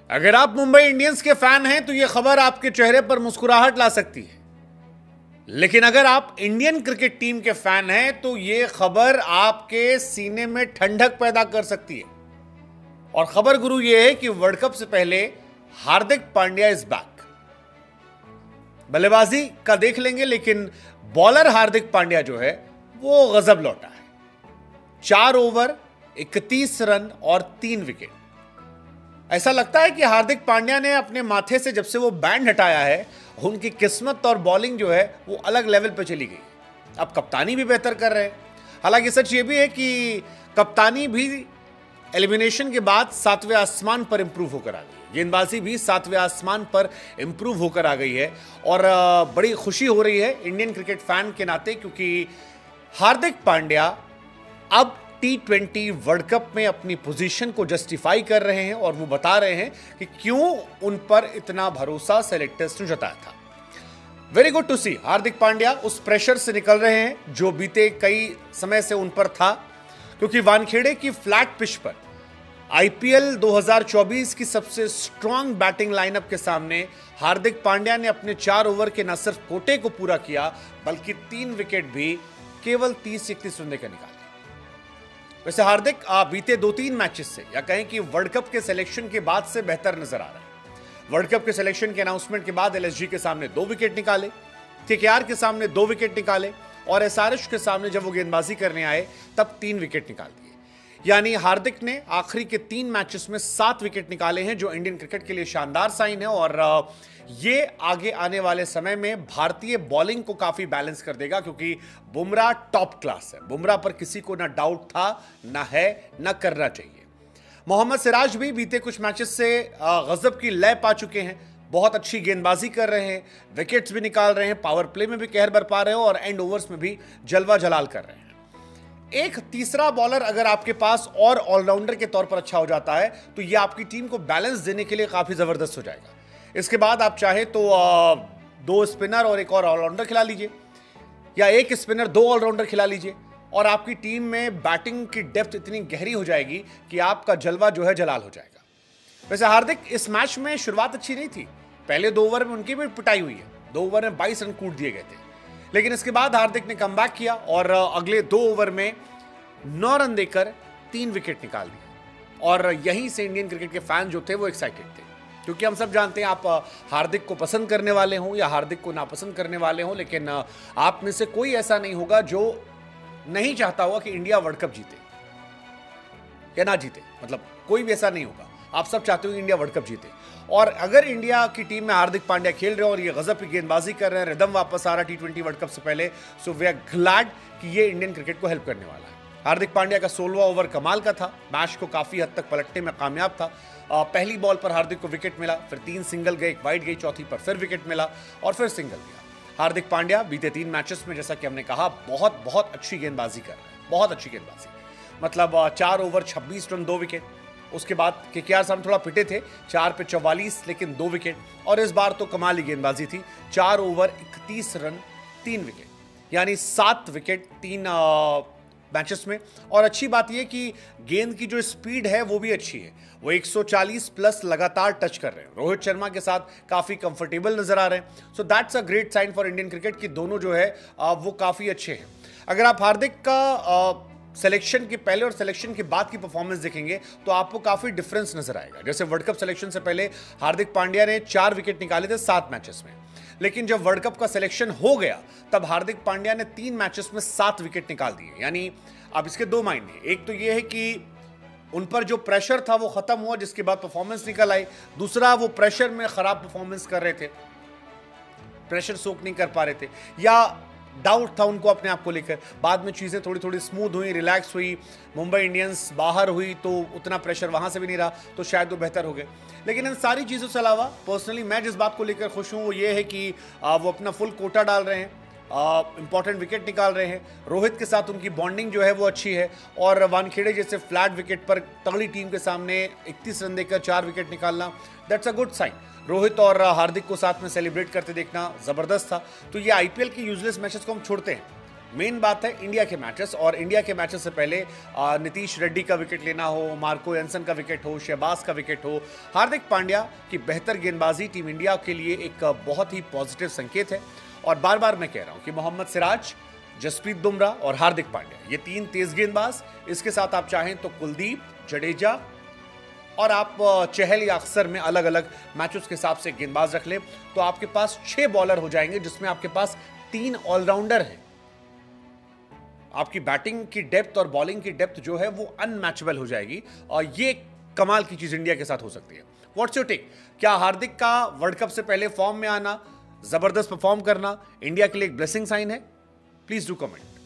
अगर आप मुंबई इंडियंस के फैन हैं तो यह खबर आपके चेहरे पर मुस्कुराहट ला सकती है, लेकिन अगर आप इंडियन क्रिकेट टीम के फैन हैं तो यह खबर आपके सीने में ठंडक पैदा कर सकती है। और खबर गुरु यह है कि वर्ल्ड कप से पहले हार्दिक पांड्या इज बैक। बल्लेबाजी का देख लेंगे, लेकिन बॉलर हार्दिक पांड्या जो है वो गजब लौटा है। 4 ओवर 31 रन और 3 विकेट। ऐसा लगता है कि हार्दिक पांड्या ने अपने माथे से जब से वो बैंड हटाया है, उनकी किस्मत और बॉलिंग जो है वो अलग लेवल पे चली गई। अब कप्तानी भी बेहतर कर रहे हैं। हालांकि सच ये भी है कि कप्तानी भी एलिमिनेशन के बाद 7वें आसमान पर इंप्रूव होकर आ गई। गेंदबाजी भी 7वें आसमान पर इंप्रूव होकर आ गई है और बड़ी खुशी हो रही है इंडियन क्रिकेट फैन के नाते, क्योंकि हार्दिक पांड्या अब T20 वर्ल्ड कप में अपनी पोजीशन को जस्टिफाई कर रहे हैं और वो बता रहे हैं कि क्यों उन पर इतना भरोसा सेलेक्टर्स ने जताया था। वेरी गुड टू सी हार्दिक पांड्या उस प्रेशर से निकल रहे हैं जो बीते कई समय से उन पर था, क्योंकि वानखेड़े की फ्लैट पिच पर IPL 2024 की सबसे स्ट्रांग बैटिंग लाइनअप के सामने हार्दिक पांड्या ने अपने 4 ओवर के न सिर्फ कोटे को पूरा किया बल्कि 3 विकेट भी केवल 30-31 रन देकर निकाले। वैसे हार्दिक बीते 2-3 मैचेस से या कहें कि वर्ल्ड कप के सिलेक्शन के बाद से बेहतर नजर आ रहा है। वर्ल्ड कप के सिलेक्शन के अनाउंसमेंट के बाद LSG के सामने 2 विकेट निकाले, KKR के सामने 2 विकेट निकाले और SRH के सामने जब वो गेंदबाजी करने आए तब 3 विकेट निकाल दिए। यानी हार्दिक ने आखिरी के 3 मैचेस में 7 विकेट निकाले हैं, जो इंडियन क्रिकेट के लिए शानदार साइन है और ये आगे आने वाले समय में भारतीय बॉलिंग को काफी बैलेंस कर देगा, क्योंकि बुमराह टॉप क्लास है। बुमराह पर किसी को ना डाउट था, ना है, ना करना चाहिए। मोहम्मद सिराज भी बीते कुछ मैचेस से गजब की लय पा चुके हैं। बहुत अच्छी गेंदबाजी कर रहे हैं, विकेट्स भी निकाल रहे हैं, पावर प्ले में भी कहर बरपा रहे हैं और एंड ओवर्स में भी जलवा जलाल कर रहे हैं। एक तीसरा बॉलर अगर आपके पास और ऑलराउंडर के तौर पर अच्छा हो जाता है तो यह आपकी टीम को बैलेंस देने के लिए काफी जबरदस्त हो जाएगा। इसके बाद आप चाहे तो 2 स्पिनर और एक और ऑलराउंडर खिला लीजिए, या 1 स्पिनर 2 ऑलराउंडर खिला लीजिए और आपकी टीम में बैटिंग की डेप्थ इतनी गहरी हो जाएगी कि आपका जलवा जो है जलाल हो जाएगा। वैसे हार्दिक इस मैच में शुरुआत अच्छी नहीं थी। पहले 2 ओवर में उनकी भी पिटाई हुई है, 2 ओवर में 22 रन कूट दिए गए थे, लेकिन इसके बाद हार्दिक ने कमबैक किया और अगले 2 ओवर में 9 रन देकर 3 विकेट निकाल दिए। और यहीं से इंडियन क्रिकेट के फैन जो थे वो एक्साइटेड थे, क्योंकि हम सब जानते हैं आप हार्दिक को पसंद करने वाले हों या हार्दिक को नापसंद करने वाले हों, लेकिन आप में से कोई ऐसा नहीं होगा जो नहीं चाहता होगा कि इंडिया वर्ल्ड कप जीते या ना जीते। मतलब कोई भी ऐसा नहीं होगा, आप सब चाहते हो कि इंडिया वर्ल्ड कप जीते। और अगर इंडिया की टीम में हार्दिक पांड्या खेल रहे हैं और ये गजब की गेंदबाजी कर रहे हैं, रिदम वापस आ रहा T20 वर्ल्ड कप से पहले, सो वी आर ग्लैड कि ये इंडियन क्रिकेट को हेल्प करने वाला है। हार्दिक पांड्या का 16वां ओवर कमाल का था, मैच को काफी हद तक पलटने में कामयाब था। पहली बॉल पर हार्दिक को विकेट मिला, फिर 3 सिंगल गए, 1 वाइड गई, चौथी पर फिर विकेट मिला और फिर सिंगल गया। हार्दिक पांड्या बीते 3 मैचेस में, जैसा कि हमने कहा, बहुत अच्छी गेंदबाजी कर रहा है, बहुत अच्छी गेंदबाजी। मतलब 4 ओवर 26 रन 2 विकेट। उसके बाद KKR सामने थोड़ा पिटे थे, 4 पे 44 लेकिन 2 विकेट। और इस बार तो कमाली गेंदबाजी थी, 4 ओवर 31 रन 3 विकेट, यानी 7 विकेट 3 मैचेस में। और अच्छी बात यह कि गेंद की जो स्पीड है वो भी अच्छी है, वो 140 प्लस लगातार टच कर रहे हैं। रोहित शर्मा के साथ काफी कंफर्टेबल नजर आ रहे हैं। So that's a great sign for Indian cricket कि दोनों जो है वो काफी अच्छे हैं। अगर आप हार्दिक का सिलेक्शन के पहले और सिलेक्शन के बाद की परफॉर्मेंस देखेंगे तो आपको काफी डिफरेंस नजर आएगा। जैसे वर्ल्ड कप सिलेक्शन से पहले हार्दिक पांड्या ने 4 विकेट निकाले थे 7 मैचेस में, लेकिन जब वर्ल्ड कप का सिलेक्शन हो गया तब हार्दिक पांड्या ने 3 मैचेस में 7 विकेट निकाल दिए। यानी अब इसके 2 मायने, एक तो यह है कि उन पर जो प्रेशर था वो खत्म हुआ, जिसके बाद परफॉर्मेंस निकल आई। दूसरा, वो प्रेशर में खराब परफॉर्मेंस कर रहे थे, प्रेशर सोक नहीं कर पा रहे थे, या डाउट था उनको अपने आप को लेकर। बाद में चीजें थोड़ी थोड़ी स्मूथ हुई, रिलैक्स हुई, मुंबई इंडियंस बाहर हुई तो उतना प्रेशर वहां से भी नहीं रहा, तो शायद वो बेहतर हो गए। लेकिन इन सारी चीजों से अलावा पर्सनली मैं जिस बात को लेकर खुश हूं वो ये है कि वो अपना फुल कोटा डाल रहे हैं, इंपॉर्टेंट विकेट निकाल रहे हैं। रोहित के साथ उनकी बॉन्डिंग जो है वो अच्छी है और वानखेड़े जैसे फ्लैट विकेट पर तगड़ी टीम के सामने 31 रन देकर 4 विकेट निकालना, that's a good sign. Rohit और हार्दिक को साथ में सेलिब्रेट करते देखना जबरदस्त था। तो ये IPL के यूजलेस मैचेस को हम छोड़ते हैं, मेन बात है इंडिया के मैचेस, और इंडिया के मैचेस से पहले नीतीश रेड्डी का विकेट लेना हो, मार्को एंसन का विकेट हो, शहबाज का विकेट हो, हार्दिक पांड्या की बेहतर गेंदबाजी टीम इंडिया के लिए एक बहुत ही पॉजिटिव संकेत है। और बार बार मैं कह रहा हूं कि मोहम्मद सिराज, जसप्रीत बुमराह और हार्दिक पांड्या, ये 3 तेज गेंदबाज, इसके साथ आप चाहें तो कुलदीप, जडेजा और आप चहल या अक्सर में अलग अलग मैचेस के हिसाब से गेंदबाज रख ले, तो आपके पास 6 बॉलर हो जाएंगे, जिसमें आपके पास 3 ऑलराउंडर हैं। आपकी बैटिंग की डेप्थ और बॉलिंग की डेप्थ जो है वो अनमैचेबल हो जाएगी, और ये कमाल की चीज इंडिया के साथ हो सकती है। What's your take? क्या हार्दिक का वर्ल्ड कप से पहले फॉर्म में आना, जबरदस्त परफॉर्म करना इंडिया के लिए एक ब्लेसिंग साइन है? Please do comment.